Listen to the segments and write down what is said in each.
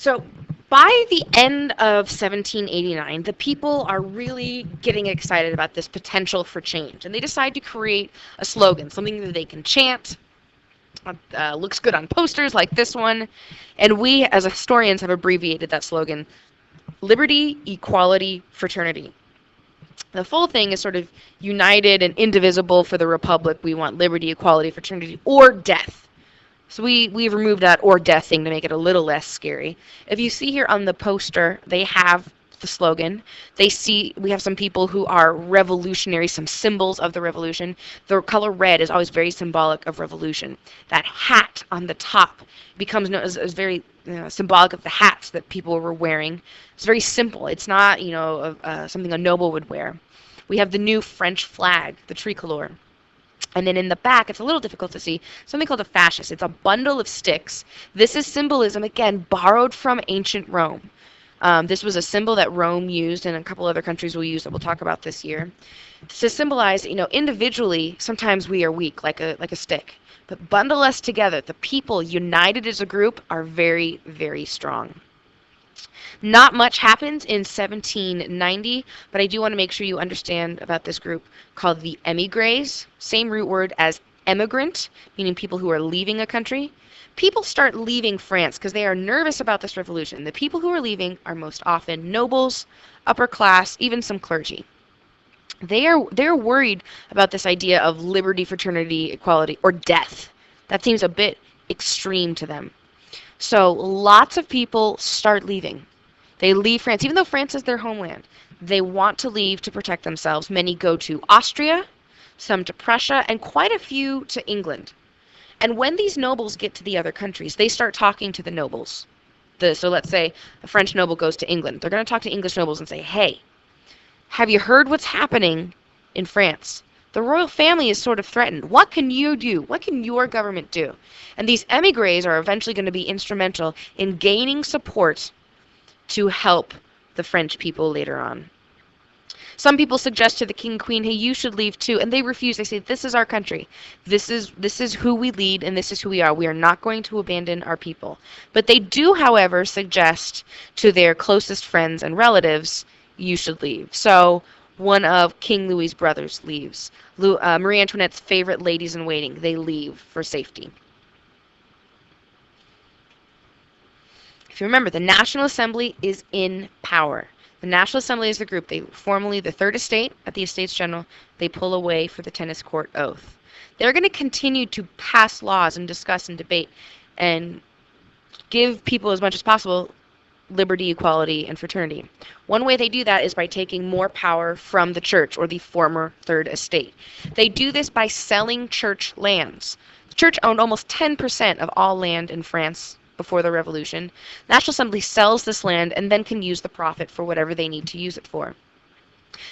So by the end of 1789, the people are really getting excited about this potential for change, and they decide to create a slogan, something that they can chant, looks good on posters like this one, and we as historians have abbreviated that slogan: liberty, equality, fraternity. The full thing is sort of united and indivisible for the republic. We want liberty, equality, fraternity, or death. So we've removed that or death thing to make it a little less scary. If you see here on the poster, they have the slogan. We have some people who are revolutionary, some symbols of the revolution. The color red is always very symbolic of revolution. That hat on the top becomes known as very symbolic of the hats that people were wearing. It's very simple. It's not, something a noble would wear. We have the new French flag, the tricolor. And then in the back, it's a little difficult to see, something called a fasces. It's a bundle of sticks. This is symbolism, again, borrowed from ancient Rome. This was a symbol that Rome used, and a couple other countries will use that we'll talk about this year, to symbolize, individually, sometimes we are weak, like a stick. But bundle us together. The people united as a group are very, very strong. Not much happens in 1790, but I do want to make sure you understand about this group called the émigrés, same root word as emigrant, meaning people who are leaving a country. People start leaving France because they are nervous about this revolution. The people who are leaving are most often nobles, upper class, even some clergy. They're worried about this idea of liberty, fraternity, equality, or death. That seems a bit extreme to them. So lots of people start leaving. They leave France, even though France is their homeland. They want to leave to protect themselves. Many go to Austria, some to Prussia, and quite a few to England. And when these nobles get to the other countries, they start talking to the nobles. So let's say a French noble goes to England. They're going to talk to English nobles and say, hey, have you heard what's happening in France? The royal family is sort of threatened. What can you do? What can your government do? And these émigrés are eventually going to be instrumental in gaining support to help the French people later on. Some people suggest to the king and queen, hey, you should leave too, and they refuse. They say, this is our country. This is who we lead, and this is who we are. We are not going to abandon our people. But they do, however, suggest to their closest friends and relatives, you should leave. So one of King Louis's brothers leaves. Marie Antoinette's favorite ladies in waiting, they leave for safety. If you remember, the National Assembly is in power. The National Assembly is the group. They formally, the Third Estate at the Estates General, they pull away for the Tennis Court Oath. They're going to continue to pass laws and discuss and debate and give people as much as possible liberty, equality, and fraternity. One way they do that is by taking more power from the church or the former Third Estate. They do this by selling church lands. The church owned almost 10% of all land in France before the revolution. The National Assembly sells this land and then can use the profit for whatever they need to use it for.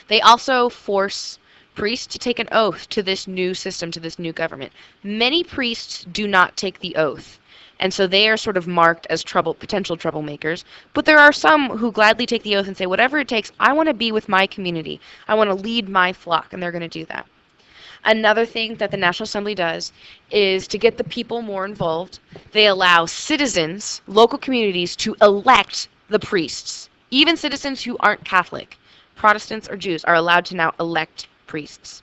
They also force priests to take an oath to this new system, to this new government. Many priests do not take the oath, and so they are sort of marked as potential troublemakers. But there are some who gladly take the oath and say, whatever it takes, I want to be with my community. I want to lead my flock, and they're going to do that. Another thing that the National Assembly does is to get the people more involved. They allow citizens, local communities, to elect the priests. Even citizens who aren't Catholic, Protestants or Jews, are allowed to now elect priests.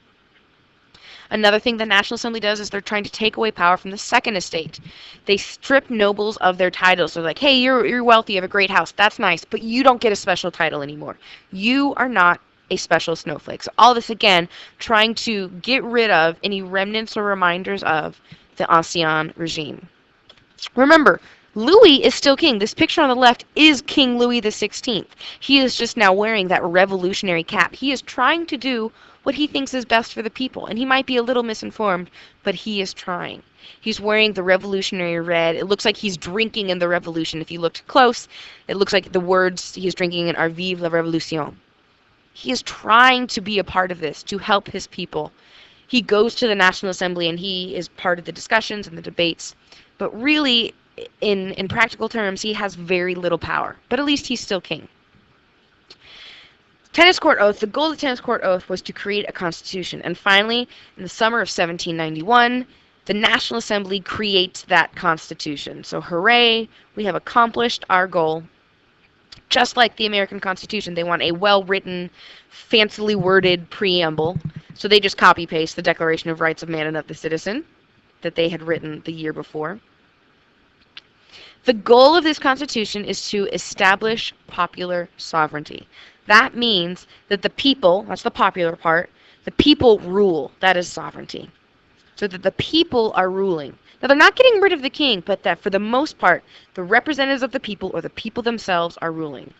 Another thing the National Assembly does is they're trying to take away power from the Second Estate. They strip nobles of their titles. They're like, hey, you're wealthy, you have a great house, that's nice, but you don't get a special title anymore. You are not a special snowflake. So all this, again, trying to get rid of any remnants or reminders of the Ancien regime. Remember, Louis is still king. This picture on the left is King Louis XVI. He is just now wearing that revolutionary cap. He is trying to do what he thinks is best for the people, and he might be a little misinformed, but he is trying. He's wearing the revolutionary red. It looks like he's drinking in the revolution. If you looked close, it looks like the words he's drinking in are Vive la Révolution. He is trying to be a part of this, to help his people. He goes to the National Assembly and he is part of the discussions and the debates. But really, in practical terms, he has very little power. But at least he's still king. Tennis Court Oath. The goal of the Tennis Court Oath was to create a constitution. And finally, in the summer of 1791, The National Assembly creates that Constitution. So hooray, we have accomplished our goal. Just like the American Constitution, they want a well-written, fancily worded preamble. So they just copy-paste the Declaration of Rights of Man and of the Citizen that they had written the year before. The goal of this Constitution is to establish popular sovereignty. That means that the people, that's the popular part, the people rule. That is sovereignty. So that the people are ruling. Now, they're not getting rid of the king, but that for the most part, the representatives of the people or the people themselves are ruling.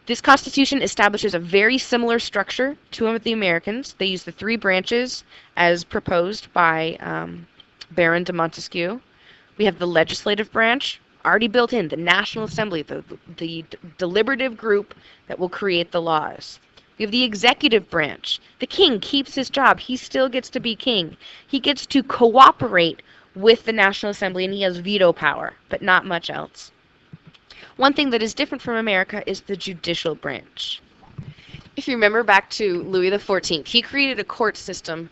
This Constitution establishes a very similar structure to the Americans. They use the three branches as proposed by Baron de Montesquieu. We have the legislative branch, already built in, the National Assembly, the deliberative group that will create the laws. We have the executive branch. The king keeps his job. He still gets to be king. He gets to cooperate with the National Assembly, and he has veto power, but not much else. One thing that is different from America is the judicial branch. If you remember back to Louis XIV, he created a court system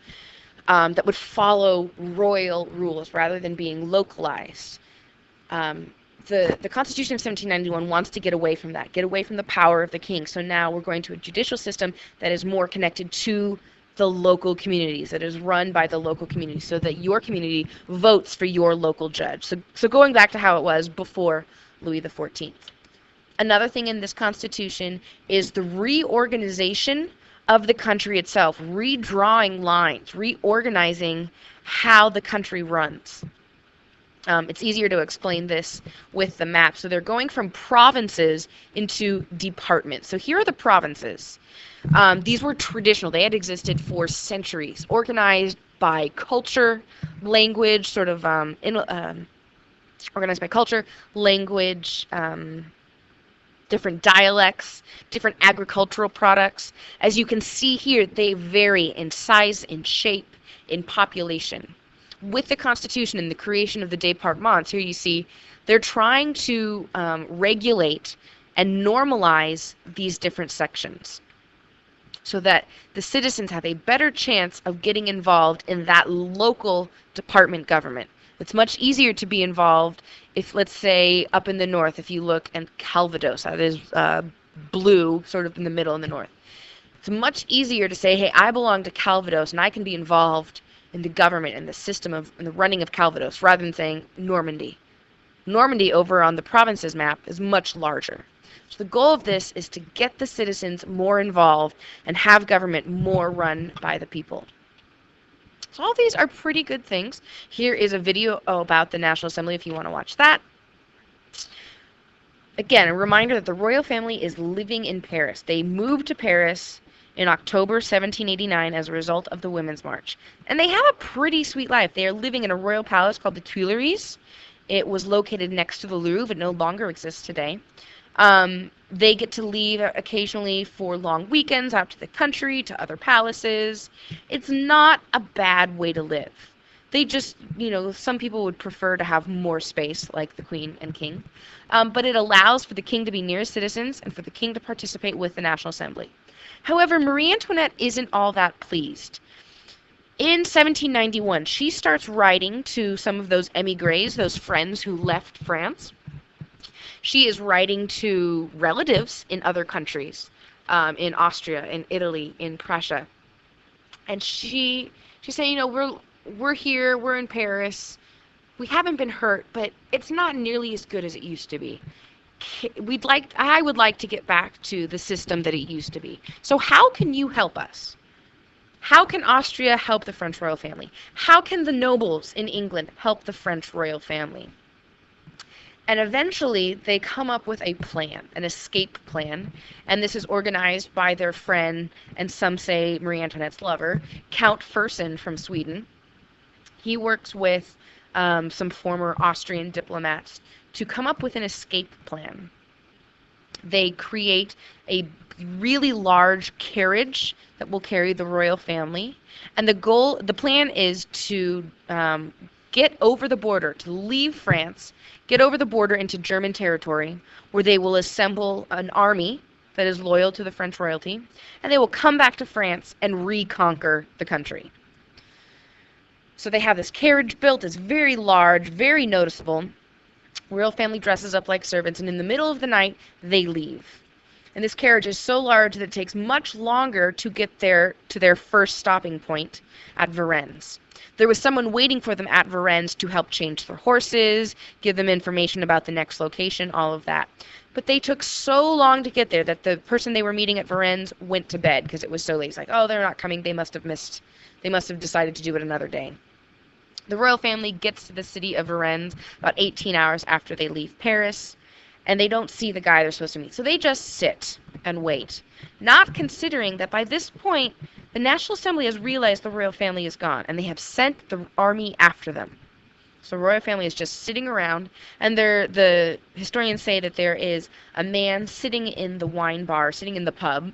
that would follow royal rules rather than being localized. The Constitution of 1791 wants to get away from that, get away from the power of the king. So now we're going to a judicial system that is more connected to the local communities, that is run by the local community, so that your community votes for your local judge. So going back to how it was before Louis XIV. Another thing in this Constitution is the reorganization of the country itself, redrawing lines, reorganizing how the country runs. It's easier to explain this with the map. So they're going from provinces into departments. So here are the provinces. These were traditional. They had existed for centuries, organized by culture, language, sort of organized by culture, language, different dialects, different agricultural products. As you can see here, they vary in size, in shape, in population. With the Constitution and the creation of the départements, here you see they're trying to regulate and normalize these different sections so that the citizens have a better chance of getting involved in that local department government. It's much easier to be involved if, let's say, up in the north, if you look at Calvados, that is blue, sort of in the middle in the north. It's much easier to say, hey, I belong to Calvados and I can be involved in the government and the system of and the running of Calvados, rather than saying Normandy. Normandy over on the provinces map is much larger. So the goal of this is to get the citizens more involved and have government more run by the people. So all these are pretty good things. Here is a video about the National Assembly if you want to watch that. Again, a reminder that the royal family is living in Paris. They moved to Paris in October 1789 as a result of the Women's March. And they have a pretty sweet life. They are living in a royal palace called the Tuileries. It was located next to the Louvre. It no longer exists today. They get to leave occasionally for long weekends out to the country, to other palaces. It's not a bad way to live. They just, some people would prefer to have more space, like the Queen and King. But it allows for the king to be near his citizens and for the king to participate with the National Assembly. However, Marie Antoinette isn't all that pleased. In 1791, she starts writing to some of those émigrés, those friends who left France. She is writing to relatives in other countries, in Austria, in Italy, in Prussia. And she's saying, we're here, we're in Paris. We haven't been hurt, but it's not nearly as good as it used to be. I would like to get back to the system that it used to be. So how can you help us? How can Austria help the French royal family? How can the nobles in England help the French royal family? And eventually they come up with a plan, an escape plan, and this is organized by their friend, and some say Marie Antoinette's lover, Count Fersen from Sweden. He works with some former Austrian diplomats to come up with an escape plan. They create a really large carriage that will carry the royal family, and the plan is to get over the border, to leave France, get over the border into German territory, where they will assemble an army that is loyal to the French royalty, and they will come back to France and reconquer the country. So they have this carriage built. It's very large, very noticeable. Royal family dresses up like servants, and in the middle of the night, they leave. And this carriage is so large that it takes much longer to get there to their first stopping point at Varennes. There was someone waiting for them at Varennes to help change their horses, give them information about the next location, all of that. But they took so long to get there that the person they were meeting at Varennes went to bed because it was so late. It's like, oh, they're not coming. They must have decided to do it another day. The royal family gets to the city of Varennes about 18 hours after they leave Paris, and they don't see the guy they're supposed to meet. So they just sit and wait, not considering that by this point, the National Assembly has realized the royal family is gone, and they have sent the army after them. So the royal family is just sitting around, and the historians say that there is a man sitting in the wine bar, sitting in the pub,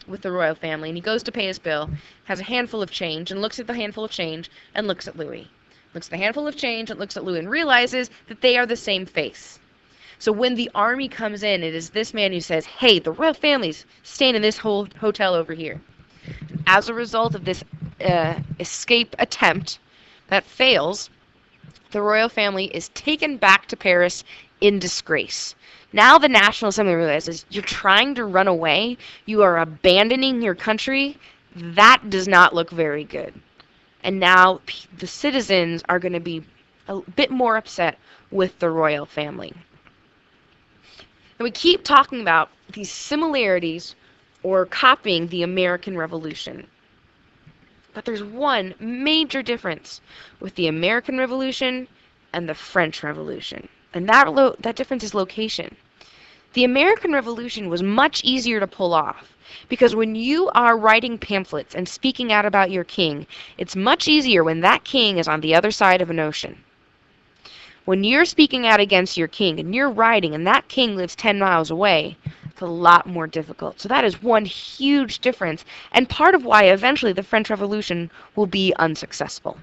with the royal family, and he goes to pay his bill, has a handful of change, and looks at the handful of change, and looks at Louis. Looks at the handful of change, and looks at Louis, and realizes that they are the same face. So when the army comes in, it is this man who says, hey, the royal family's staying in this whole hotel over here. As a result of this escape attempt that fails, the royal family is taken back to Paris in disgrace. Now the National Assembly realizes you're trying to run away, you are abandoning your country. That does not look very good. And now the citizens are going to be a bit more upset with the royal family. And we keep talking about these similarities or copying the American Revolution. But there's one major difference with the American Revolution and the French Revolution. And that difference is location. The American Revolution was much easier to pull off because when you are writing pamphlets and speaking out about your king, it's much easier when that king is on the other side of an ocean. When you're speaking out against your king and you're writing and that king lives 10 miles away, it's a lot more difficult. So that is one huge difference and part of why eventually the French Revolution will be unsuccessful.